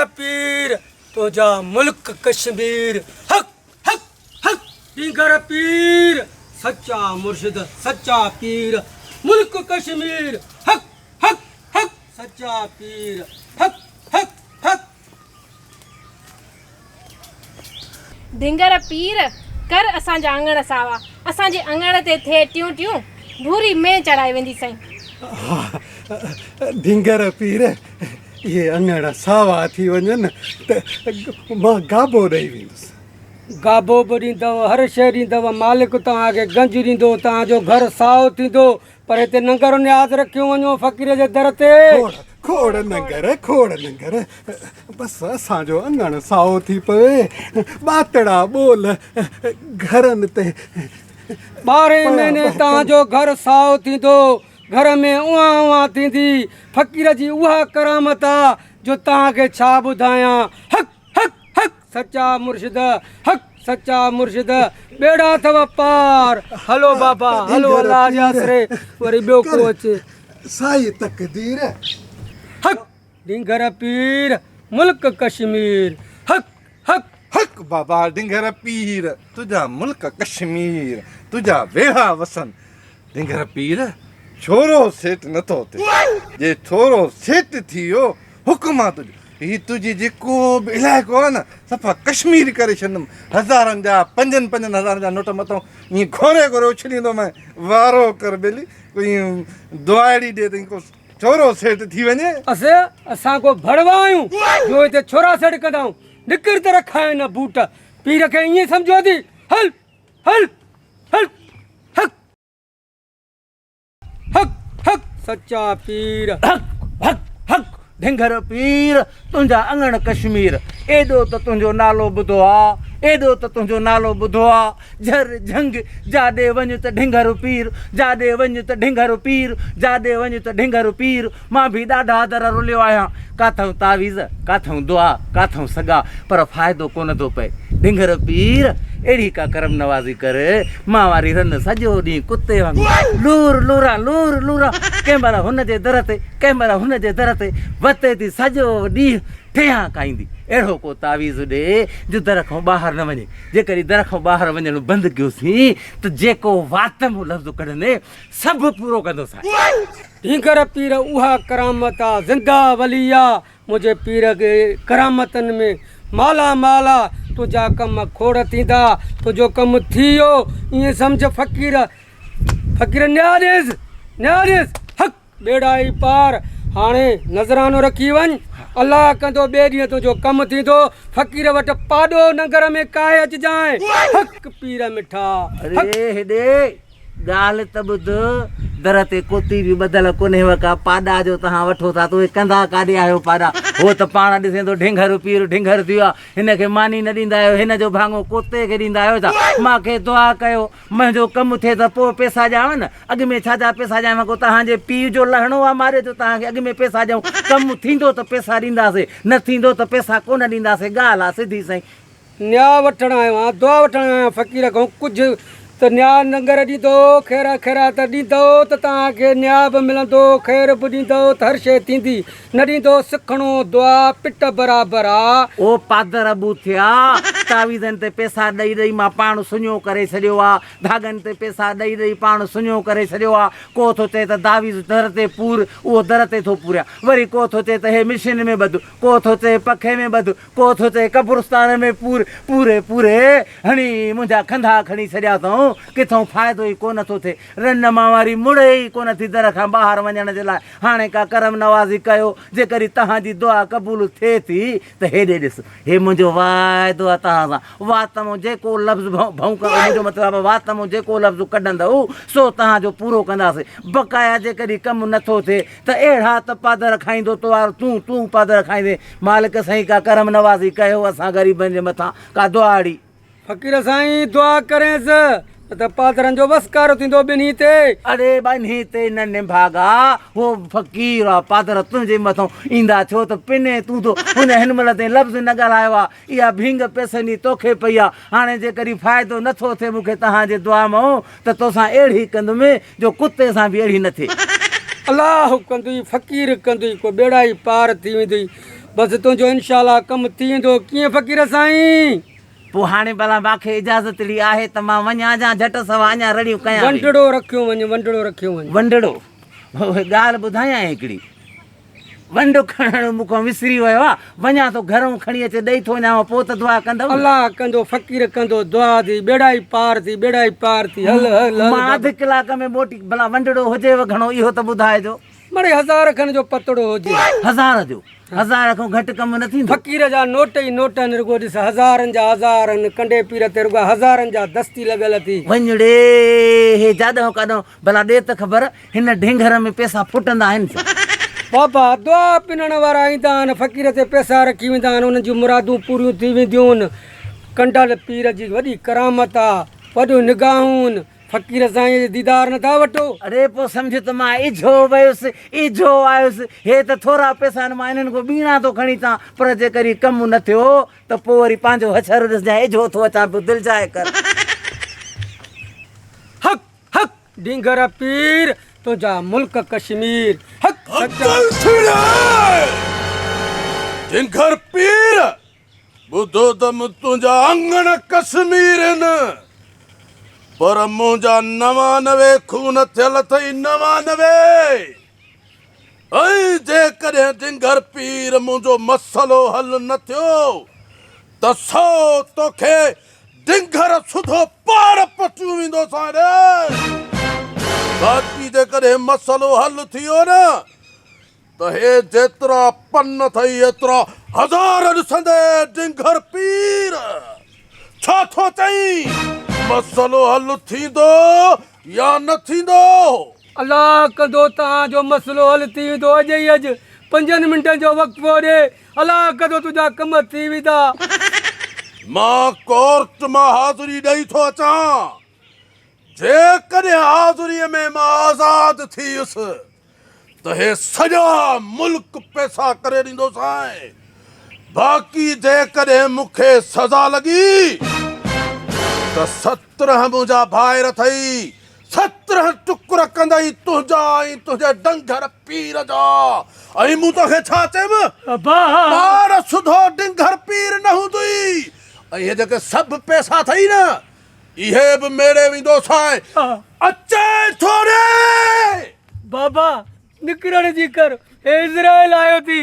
ढिंगर पीर तुझा मुल्क कश्मीर हक हक हक ढिंगर पीर सच्चा मुर्शिद सच्चा पीर मुल्क कश्मीर हक हक हक सच्चा पीर हक हक हक ढिंगर पीर कर असांजा अंगण सावा असांजे अंगण ते थे टियूं टियूं भूरी में चढ़ाई वेंदी साईं। ढिंगर पीर ये अंगण सावा थी वञनि त मां गाबो ॾेई वेंदुसि। गाबो बि ॾींदव हर शइ ॾींदव मालिक तव्हांखे गंज ॾींदो तव्हांजो घर साओ थींदो पर हिते नंगर न्याज़ रखियो वञो फ़क़ीर जे दर ते। खोड़ नंगर बसि असांजो अंगण साओ थी पवे ॿातड़ा ॿोल घरनि ते 12 महीने तव्हांजो घर साओ थींदो घर में उहा उहा थींदी फ़क़ीर जी उहा करामत आहे जो तव्हांखे छा ॿुधायां। हक हक हक सच्चा मुर्शिद हक सच्चा मुर्शिद बेड़ा अथव पार हलो बाबा हलो अल्लाह जे आसरे वरी ॿियो को अचे साई तकदीर हक ढिंगर पीर मुल्क कश्मीर हक हक हक बाबा ढिंगर पीर तुझा मुल्क कश्मीर तुझा वेड़ा वसन। ढिंगर पीर छोरो सेठ नथो थिए जे छोरो सेठ थी वियो हुकुम आहे तुंहिंजो ही तुंहिंजी जेको बि इलाइक़ो आहे न सफ़ा कश्मीर करे छॾंदुमि हज़ारनि जा पंजनि हज़ारनि जा नोट मथां ईअं घोरे उछलींदो मैं वारो कर बेली कोई दुआड़ी ॾिए त को छोरो सेठ थी वञे। असां को भड़वा आहियूं जो हिते छोरा सेठ कंदा निकिर त रखाए न बूट पीर खे ईअं सम्झो थी हल हल हल हक हक हक सच्चा पीर हक हक हक ढिंगर पीर तुंहिंजा अंगण कश्मीर एॾो त तुंहिंजो नालो ॿुधो आहे एॾो त तुंहिंजो नालो ॿुधो आहे झर झंग जाॾे वञ त ढिंगर पीर जाॾे वञ त ढिंगर पीर जाॾे वञ त ढिंगर पीर मां बि ॾाढा दर रुलियो आहियां काथऊं तावीज़ काथऊं दुआ काथऊं सॻा पर फ़ाइदो कोन थो पए। ढिंगर पीर अहिड़ी का करम नवाज़ी कर मां वारी रन सॼो ॾींहुं कुते वांगुरु लूर लूरा लूर लूरा कंहिं महिल हुन जे दर ते कंहिं महिल हुन जे दर ते वते थी सॼो ॾींहुं ठिया काईंदी अहिड़ो को तावीज़ ॾे जो दर खां ॿाहिरि न वञे जेकॾहिं दर खां ॿाहिरि वञणु बंदि कयोसीं त जेको वातम लफ़्ज़ कढंदे सभु पूरो कंदोसीं। ढिंगर पीर उहा करामत आहे ज़िंदा वली आहे मुंहिंजे पीर खे करामतनि में माला माला तुंहिंजा कम खोड़ थींदा तुंहिंजो कमु थी वियो ईअं सम्झ फ़क़ीर फ़क़ीर न्यारेस हक बेड़ा ई पार हाणे नज़रानो रखी वञ अल्लाह कंदो ॿिए ॾींहुं तुंहिंजो कमु थींदो फ़क़ीर वटि पाॾो नगर में काए अचिजांइ हक पीर मिठा। अरे हेॾे ॻाल्हि त ॿुध दर ते कोती बि ॿधल कोन्हे का पाॾा जो तव्हां वठो था त उहे कंदा काॾे आहियो पाॾा उहो त पाण ॾिसे थो ढिंगर पीर ढिंगर थी वियो आहे हिनखे मानी न ॾींदा आहियो हिन जो भाङो कोते खे ॾींदा आहियो छा मूंखे दुआ कयो मुंहिंजो कमु थिए त पोइ पैसा ॾियांव न अॻु में छा पैसा ॾियांव को तव्हांजे पीउ जो लहणो आहे मारे जो तव्हांखे अॻु में पैसा ॾियूं कमु थींदो त पैसा ॾींदासीं न थींदो त पैसा कोन ॾींदासीं ॻाल्हि आहे सिधी साईं। न्या वठण आयो आहियां दुआ वठण आयो आहियां फ़क़ीर खां कुझु त न्या नंगर ॾींदो ख़ैरा ख़ैरात ॾींदो त तव्हांखे न्या बि मिलंदो ख़ैर बि ॾींदो त हर शइ थींदी न ॾींदो सिखणो दुआ पिट बराबरि आहे। ओ पादर अबू थिया तावीज़नि ते पैसा ॾेई ॾेई मां पाण सुञो करे छॾियो आहे धागनि ते पैसा ॾेई ॾेई पाण सुञो करे छॾियो आहे को थो चए त तावीज़ दर ते पूर उहो दर ते थो पूरिया वरी को थो चए त हे मिशिन में ॿध को थो चए पखे में ॿध को थो चए कब्रिस्तान में पूरे पूरे हणी मुंहिंजा खंधा खणी छॾिया अथऊं किथां फ़ाइदो ई कोन थो थिए रन मां वारी मुड़े ई कोन थी दर खां ॿाहिरि वञण जे लाइ हाणे का करम नवाज़ी कयो जेकॾहिं तव्हांजी दुआ क़बूल थिए थी त हेॾे ॾिस हे मुंहिंजो वाइदो आहे तव्हां सां वातमो जेको लफ़्ज़ भौंक मुंहिंजो मतिलबु वातमो जेको लफ़्ज़ कढंदव सो तव्हांजो पूरो कंदासीं बक़ाया जेकॾहिं कमु नथो थिए त अहिड़ा त पादर खाईंदो तूं पादर खाईंदे मालिक साईं का करम नवाज़ी कयो असां ग़रीबनि जे मथां का दुआड़ी फ़क़ीर साईं दुआ करेसि त पादरनि जो वसकारो थींदो ॿिन्ही ते। अरे ॿिन्ही ते न निभागा हो फ़क़ीर आहे पादर तुंहिंजे मथां ईंदा छो त पिने तूं तो हुन हिन महिल ताईं लफ़्ज़ न ॻाल्हायो आहे इहा भींग पैसनि जी तोखे पई आहे हाणे जेकॾहिं फ़ाइदो नथो थिए मूंखे तव्हांजे दुआ मां त तोसां अहिड़ी कंदुमि जो कुते सां बि अहिड़ी न थिए। अलाह कंदुई फ़क़ीर कंदुई को बेड़ा ई पार थी वेंदी बसि तुंहिंजो इंशाल्लाह कमु थी वेंदो। कीअं फ़क़ीर साईं? पोइ हाणे भला मूंखे इजाज़त ॾी आहे त मां वञा जा झटि सवा अञा रड़ियूं कयां पई। वंडड़ो रखियो वञ, वंडड़ो रखियो वञ। वंडड़ो ॻाल्हि ॿुधायां हिकिड़ी, वंड खणणु मूंखां विसरी वियो आहे। वञा थो घरों खणी अचे ॾेई थो वञांव, पोइ त दुआ कंदव। अलाह कंदो, फ़क़ीर कंदो, दुआ थी, बेड़ा ई पार थी, बेड़ा ई पार थी। हल हल हल मां अधु कलाक में मोटी, भला वंडड़ो हुजेव घणो इहो त ॿुधाइजो। मड़े 1000 खन जो पतड़ो हुजे। 1000 जो? 1000 खां घटि कमु न थींदो। फ़क़ीर जा नोट ई नोट आहिनि, रुगो ॾिस, 1000 जा 1000 कंडे पीर ते रुगो 1000 जा दस्ती लॻल थी। वञड़े हे जाॾो काॾो भला ॾे त ख़बर, हिन ढेंघर में पैसा फुटंदा आहिनि छा? बाबा दुआ पिनण वारा ईंदा आहिनि, फ़क़ीर ते पैसा रखी वेंदा आहिनि, उन्हनि जूं मुरादूं पूरियूं थी वेंदियूं आहिनि। कंडल पीर जी वॾी करामत आहे, वॾियूं निगाहूं आहिनि। फ़क़ीर साईं जे दीदार नथा वठो? अरे पोइ सम्झ त मां इझो वियुसि, इझो आयुसि। हे त थोरा पैसा आहिनि, मां हिननि खां ॿीणा थो खणी अचां, पर जेकॾहिं कमु न थियो त पोइ वरी पंहिंजो हछर ॾिसजांइ, इझो थो अचां पियो, दिलि जाए कर। हक़ हक़ ढींगर पीर, तुंहिंजा मुल्क कश्मीर। हक़ सच्चा ढिंगर पीर, ॿुधो त तुंहिंजा अंगण कश्मीर आहिनि, पर मुंहिंजा 99 खून थियल अथई, 99। ऐं जेकॾहिं ढिंगर पीर मुंहिंजो मसइलो हल न थियो त सो तोखे ढिंगर सुधो पार पटियूं वेंदो साईं। बाक़ी जेकॾहिं मसइलो हल थियो न त हे जेतिरा पन अथई एतिरा 1000 ॾिसंदे ढिंगर पीर। छा थो चई, मसइलो हल थींदो या न थींदो? अलाह कंदो तव्हांजो मसइलो हल थी वेंदो। अॼु ई अॼु 5 मिंटनि जो वक़्फ़ो ॾे, अलाह कंदो तुंहिंजा कम थी वेंदा। मां कोर्ट मां हाज़िरी ॾेई थो अचां। जेकॾहिं हाज़िरीअ में मां आज़ाद थी वियुसि त हे सॼा मुल्क पैसा करे ॾींदो साईं। बाक़ी जेकॾहिं मूंखे सज़ा लॻी त 17 मुंहिंजा भाइर अथई, 17 टुकर कंदई तुंहिंजा ऐं तुंहिंजे ढंगर पीर जा। ऐं मूं तोखे छा चयमि, पार सुधो ढंगर पीर न हूंदई। ऐं हे जेके सभु पैसा अथई न, इहे बि मेड़े वेंदो साईं। अचे थोरे बाबा निकिरण जी कर, इज़राइल आयो थी।